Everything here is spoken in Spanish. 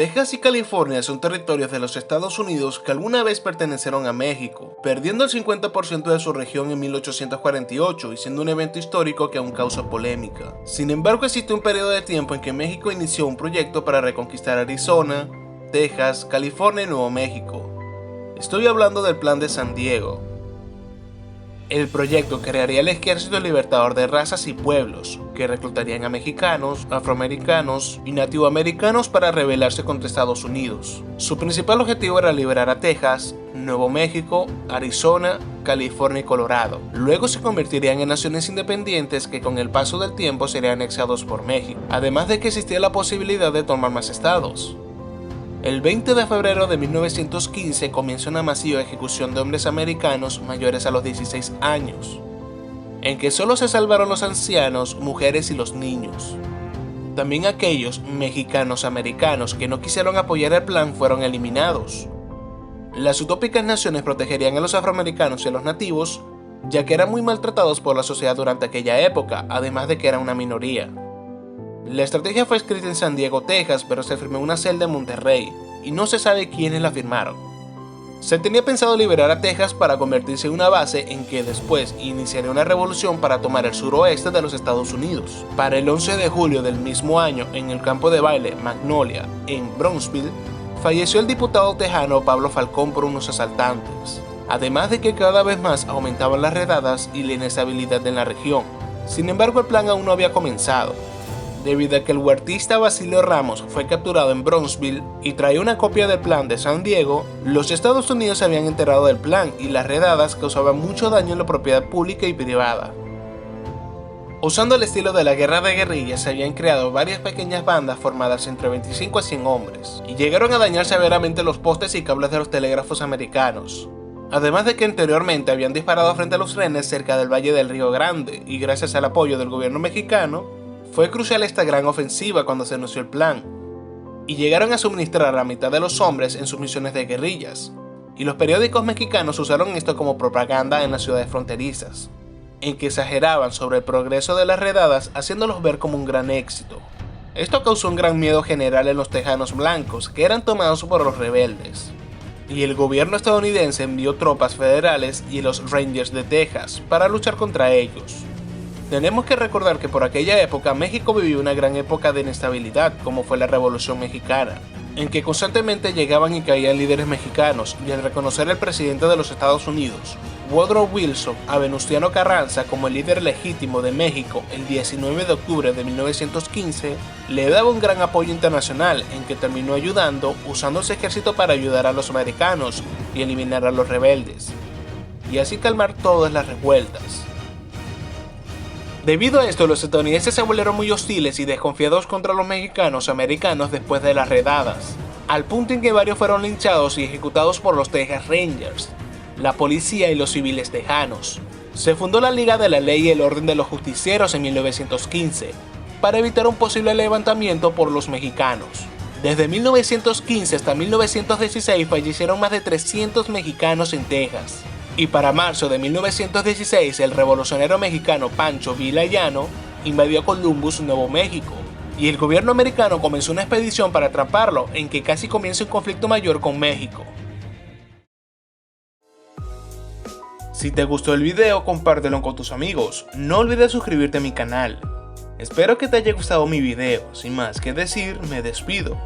Texas y California son territorios de los Estados Unidos que alguna vez pertenecieron a México, perdiendo el 50% de su región en 1848 y siendo un evento histórico que aún causa polémica. Sin embargo, existe un periodo de tiempo en que México inició un proyecto para reconquistar Arizona, Texas, California y Nuevo México. Estoy hablando del Plan de San Diego. El proyecto crearía el Ejército Libertador de Razas y Pueblos, que reclutarían a mexicanos, afroamericanos y nativoamericanos para rebelarse contra Estados Unidos. Su principal objetivo era liberar a Texas, Nuevo México, Arizona, California y Colorado. Luego se convertirían en naciones independientes que con el paso del tiempo serían anexados por México, además de que existía la posibilidad de tomar más estados. El 20 de febrero de 1915 comienza una masiva ejecución de hombres americanos mayores a los 16 años, en que solo se salvaron los ancianos, mujeres y los niños. También aquellos mexicanos americanos que no quisieron apoyar el plan fueron eliminados. Las utópicas naciones protegerían a los afroamericanos y a los nativos, ya que eran muy maltratados por la sociedad durante aquella época, además de que eran una minoría. La estrategia fue escrita en San Diego, Texas, pero se firmó en una celda en Monterrey, y no se sabe quiénes la firmaron. Se tenía pensado liberar a Texas para convertirse en una base en que después iniciaría una revolución para tomar el suroeste de los Estados Unidos. Para el 11 de julio del mismo año, en el campo de baile Magnolia, en Brownsville, falleció el diputado tejano Pablo Falcón por unos asaltantes, además de que cada vez más aumentaban las redadas y la inestabilidad en la región. Sin embargo, el plan aún no había comenzado, debido a que el huertista Basilio Ramos fue capturado en Brownsville y traía una copia del plan de San Diego. Los Estados Unidos se habían enterado del plan y las redadas causaban mucho daño en la propiedad pública y privada. Usando el estilo de la guerra de guerrillas, se habían creado varias pequeñas bandas formadas entre 25 a 100 hombres, y llegaron a dañar severamente los postes y cables de los telégrafos americanos. Además de que anteriormente habían disparado frente a los rehenes cerca del Valle del Río Grande, y gracias al apoyo del gobierno mexicano, fue crucial esta gran ofensiva cuando se anunció el plan, y llegaron a suministrar a la mitad de los hombres en sus misiones de guerrillas, y los periódicos mexicanos usaron esto como propaganda en las ciudades fronterizas, en que exageraban sobre el progreso de las redadas haciéndolos ver como un gran éxito. Esto causó un gran miedo general en los tejanos blancos, que eran tomados por los rebeldes, y el gobierno estadounidense envió tropas federales y los Rangers de Texas para luchar contra ellos. Tenemos que recordar que por aquella época México vivió una gran época de inestabilidad, como fue la Revolución Mexicana, en que constantemente llegaban y caían líderes mexicanos, y al reconocer al presidente de los Estados Unidos, Woodrow Wilson, a Venustiano Carranza como el líder legítimo de México el 19 de octubre de 1915, le daba un gran apoyo internacional en que terminó ayudando, usando ese ejército para ayudar a los americanos y eliminar a los rebeldes, y así calmar todas las revueltas. Debido a esto, los estadounidenses se volvieron muy hostiles y desconfiados contra los mexicanos americanos después de las redadas, al punto en que varios fueron linchados y ejecutados por los Texas Rangers, la policía y los civiles tejanos. Se fundó la Liga de la Ley y el Orden de los Justicieros en 1915, para evitar un posible levantamiento por los mexicanos. Desde 1915 hasta 1916 fallecieron más de 300 mexicanos en Texas. Y para marzo de 1916, el revolucionario mexicano Pancho Villa Llano invadió Columbus, Nuevo México, y el gobierno americano comenzó una expedición para atraparlo, en que casi comienza un conflicto mayor con México. Si te gustó el video, compártelo con tus amigos. No olvides suscribirte a mi canal. Espero que te haya gustado mi video. Sin más que decir, me despido.